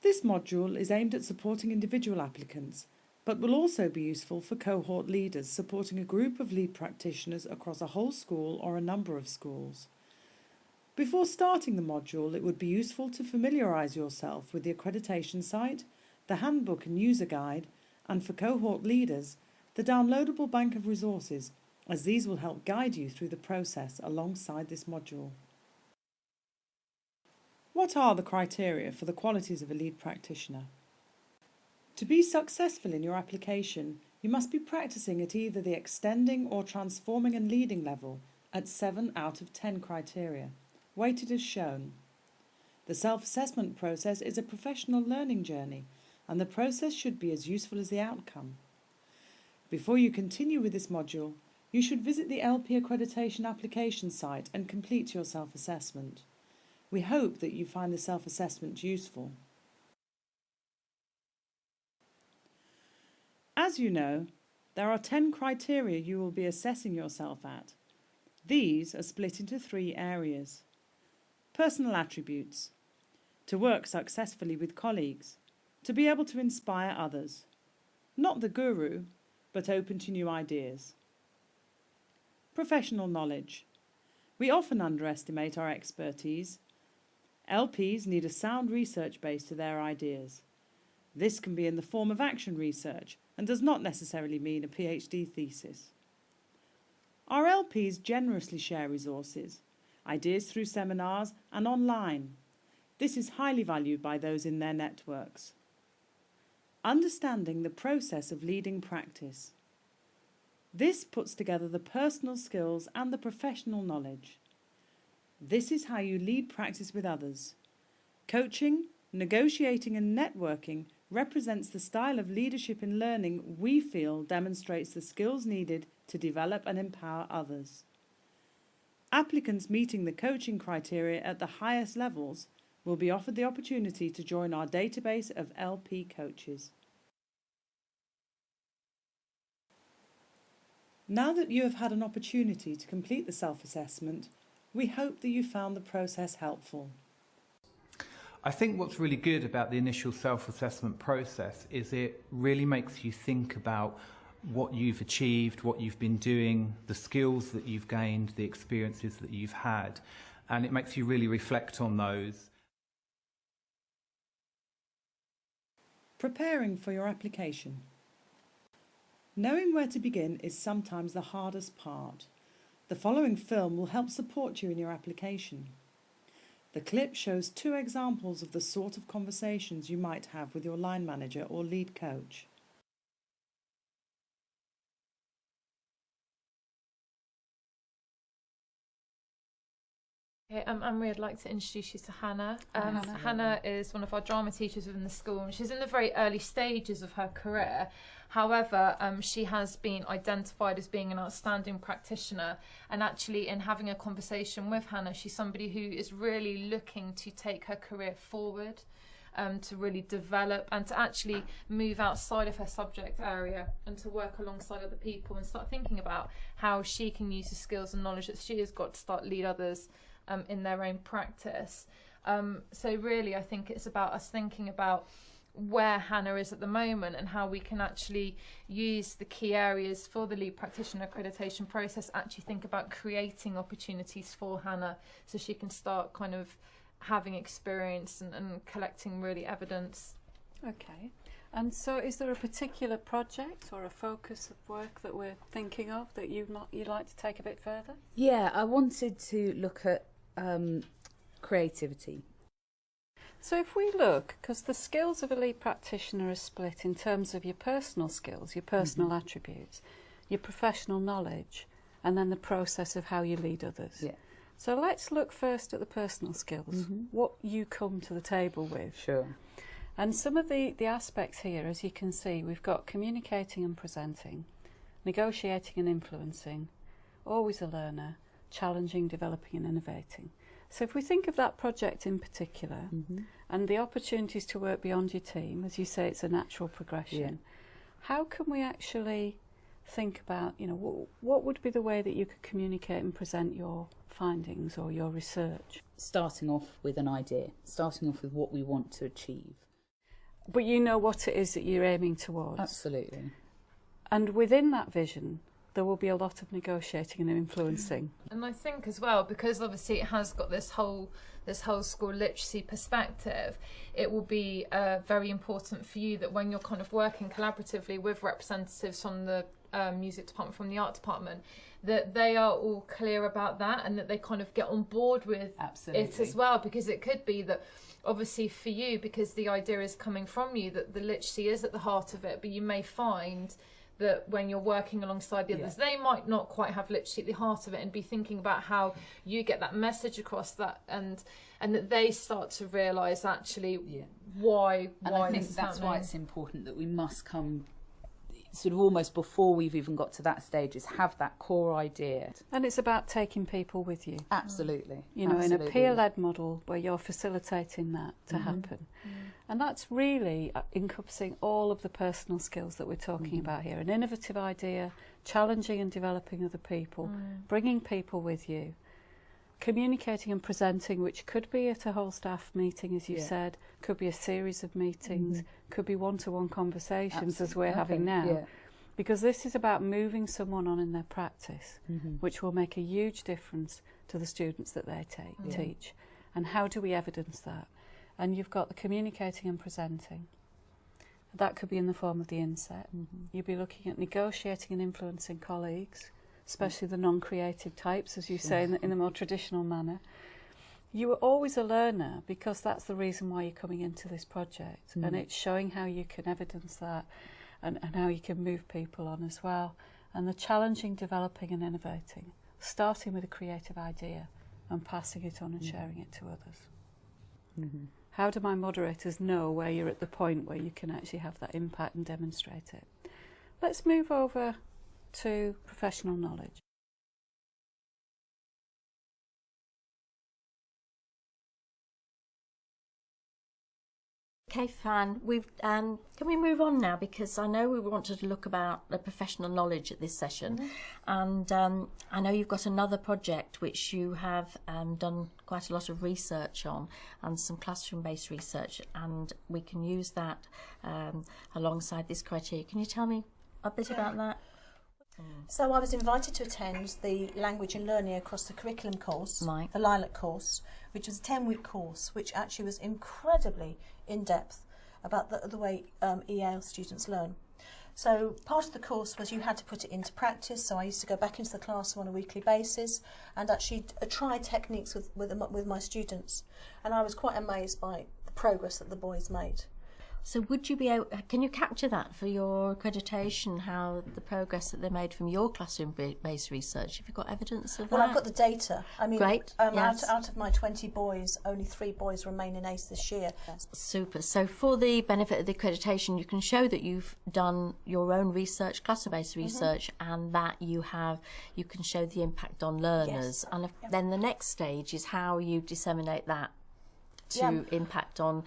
This module is aimed at supporting individual applicants, but will also be useful for cohort leaders supporting a group of lead practitioners across a whole school or a number of schools. Before starting the module, it would be useful to familiarise yourself with the accreditation site, the handbook and user guide, and for cohort leaders, the downloadable bank of resources, as these will help guide you through the process alongside this module. What are the criteria for the qualities of a lead practitioner? To be successful in your application, you must be practicing at either the extending or transforming and leading level at 7 out of 10 criteria, weighted as shown. The self-assessment process is a professional learning journey, and the process should be as useful as the outcome. Before you continue with this module, you should visit the LP Accreditation application site and complete your self-assessment. We hope that you find the self-assessment useful. As you know, there are 10 criteria you will be assessing yourself at. These are split into 3 areas. Personal attributes: to work successfully with colleagues, to be able to inspire others, not the guru, but open to new ideas. Professional knowledge: we often underestimate our expertise. LPs need a sound research base to their ideas. This can be in the form of action research and does not necessarily mean a PhD thesis. Our LPs generously share resources, ideas through seminars and online. This is highly valued by those in their networks. Understanding the process of leading practice. This puts together the personal skills and the professional knowledge. This is how you lead practice with others. Coaching, negotiating and networking represents the style of leadership in learning we feel demonstrates the skills needed to develop and empower others. Applicants meeting the coaching criteria at the highest levels will be offered the opportunity to join our database of LP coaches. Now that you have had an opportunity to complete the self-assessment, we hope that you found the process helpful. I think what's really good about the initial self-assessment process is it really makes you think about what you've achieved, what you've been doing, the skills that you've gained, the experiences that you've had, and it makes you really reflect on those. Preparing for your application. Knowing where to begin is sometimes the hardest part. The following film will help support you in your application. The clip shows 2 examples of the sort of conversations you might have with your line manager or lead coach. Okay, Marie, I'd like to introduce you to Hannah. Hannah is one of our drama teachers within the school, and she's in the very early stages of her career. However, she has been identified as being an outstanding practitioner, and actually in having a conversation with Hannah, she's somebody who is really looking to take her career forward, to really develop and to actually move outside of her subject area and to work alongside other people and start thinking about how she can use the skills and knowledge that she has got to start lead others in their own practice. So really I think it's about us thinking about where Hannah is at the moment and how we can actually use the key areas for the lead practitioner accreditation process, actually think about creating opportunities for Hannah so she can start kind of having experience and collecting really evidence. Okay, and so is there a particular project or a focus of work that we're thinking of that you'd like to take a bit further? Yeah, I wanted to look at creativity. So if we look, because the skills of a lead practitioner are split in terms of your personal skills, your personal attributes, your professional knowledge, and then the process of how you lead others. Yeah. So let's look first at the personal skills, what you come to the table with. Sure. And some of the aspects here, as you can see, we've got communicating and presenting, negotiating and influencing, always a learner, challenging, developing and innovating. So if we think of that project in particular and the opportunities to work beyond your team, as you say, it's a natural progression. How can we actually think about, you know, what would be the way that you could communicate and present your findings or your research? Starting off with an idea, starting off with what we want to achieve. but you know what it is that you're aiming towards. Absolutely. And within that vision, there will be a lot of negotiating and influencing. And I think as well, because obviously it has got this whole school literacy perspective, it will be very important for you that when you're kind of working collaboratively with representatives from the music department, from the art department, that they are all clear about that and that they kind of get on board with it as well, because it could be that obviously for you, because the idea is coming from you, that the literacy is at the heart of it, but you may find that when you're working alongside the others, they might not quite have literacy at the heart of it, and be thinking about how you get that message across, that and that they start to realise actually why I think this is that's happening. why it's important that we must come sort of almost before we've even got to that stage, is have that core idea. And it's about taking people with you. Absolutely. You know, in a peer-led model where you're facilitating that to happen. And that's really encompassing all of the personal skills that we're talking about here. An innovative idea, challenging and developing other people, bringing people with you, communicating and presenting, which could be at a whole staff meeting, as you said, could be a series of meetings, could be one-to-one conversations as we're having now. Because this is about moving someone on in their practice, which will make a huge difference to the students that they teach. And how do we evidence that? And you've got the communicating and presenting. That could be in the form of the inset. You'd be looking at negotiating and influencing colleagues, especially the non-creative types, as you say, in the more traditional manner. You are always a learner, because that's the reason why you're coming into this project. And it's showing how you can evidence that and how you can move people on as well. And the challenging, developing and innovating, starting with a creative idea and passing it on and sharing it to others. How do my moderators know where you're at the point where you can actually have that impact and demonstrate it? Let's move over to professional knowledge. Okay, Fan, can we move on now, because I know we wanted to look about the professional knowledge at this session, and I know you've got another project which you have done quite a lot of research on, and some classroom-based research, and we can use that alongside this criteria. Can you tell me a bit about that? So I was invited to attend the Language and Learning Across the Curriculum course, Right. the Lilac course, which was a 10-week course, which actually was incredibly in-depth about the way EAL students learn. So part of the course was you had to put it into practice, so I used to go back into the classroom on a weekly basis and actually try techniques with my students. And I was quite amazed by the progress that the boys made. So would you be able, can you capture that for your accreditation, how the progress that they made from your classroom-based research? Have you got evidence of that? Well, I've got the data. I mean, Great, yes. out of my 20 boys, only 3 boys remain in ACE this year. Super. So for the benefit of the accreditation, you can show that you've done your own research, classroom-based research, and that you can show the impact on learners. And then the next stage is how you disseminate that to impact on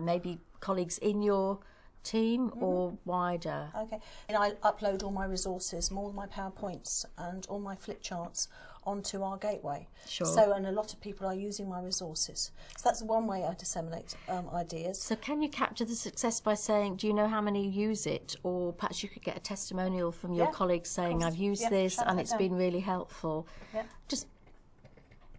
maybe colleagues in your team or wider. Okay, and I upload all my resources, all my PowerPoints and all my flip charts onto our gateway. Sure. So, and a lot of people are using my resources. So that's one way I disseminate ideas. So can you capture the success by saying, do you know how many use it? Or perhaps you could get a testimonial from your colleagues saying, I've used this and it's been really helpful. Yeah. Just.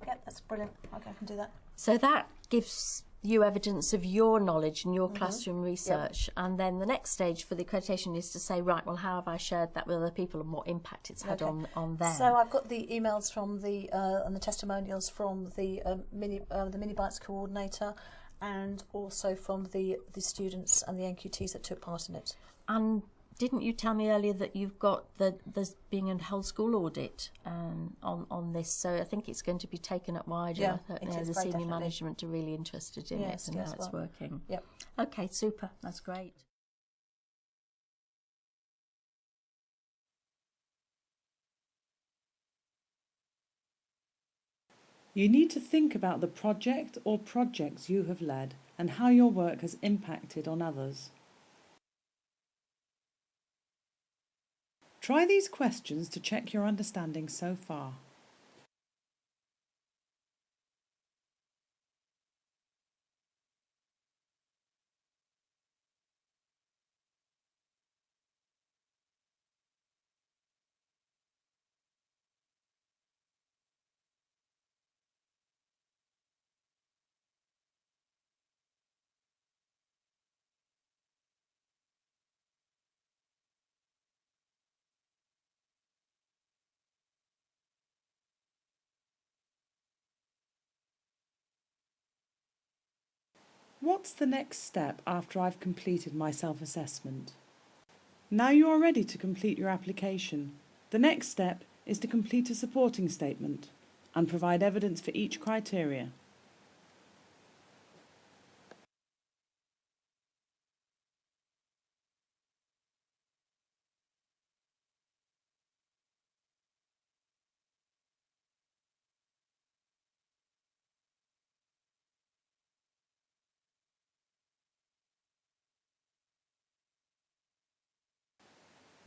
Yeah, that's brilliant. Okay, I can do that. So that gives you evidence of your knowledge and your classroom research, and then the next stage for the accreditation is to say, right, well, how have I shared that with other people and what impact it's had on them? So I've got the emails from the and the testimonials from the mini bites coordinator, and also from the students and the NQTs that took part in it. And didn't you tell me earlier that you've got there's being a whole school audit on this? So I think it's going to be taken up wider. Yeah, the senior definitely. management are really interested in it and how it's working. Yep. Okay, super. That's great. You need to think about the project or projects you have led and how your work has impacted on others. Try these questions to check your understanding so far. What's the next step after I've completed my self-assessment? Now you are ready to complete your application. The next step is to complete a supporting statement and provide evidence for each criteria.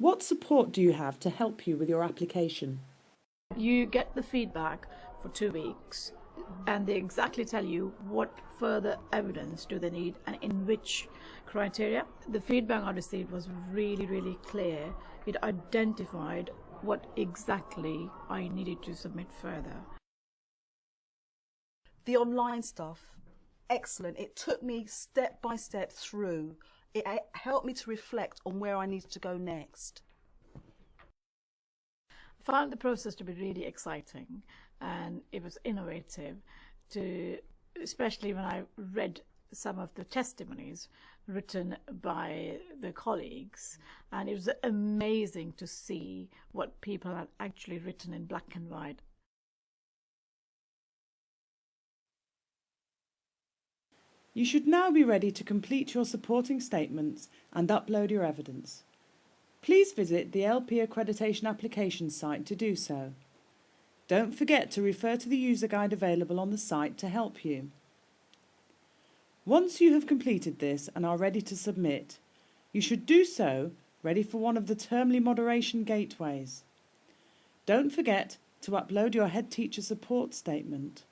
What support do you have to help you with your application? You get the feedback for 2 weeks and they exactly tell you what further evidence do they need and in which criteria. The feedback I received was really, really clear. It identified what exactly I needed to submit further. The online stuff, excellent. It took me step by step through. It helped me to reflect on where I needed to go next. I found the process to be really exciting and it was innovative, especially when I read some of the testimonies written by the colleagues, and it was amazing to see what people had actually written in black and white. You should now be ready to complete your supporting statements and upload your evidence. Please visit the LP Accreditation application site to do so. Don't forget to refer to the user guide available on the site to help you. Once you have completed this and are ready to submit, you should do so ready for one of the Termly moderation gateways. Don't forget to upload your head teacher support statement.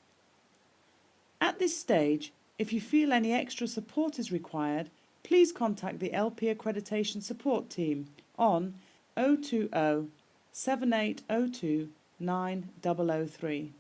At this stage, if you feel any extra support is required, please contact the LP Accreditation support team on 020 7802 9003.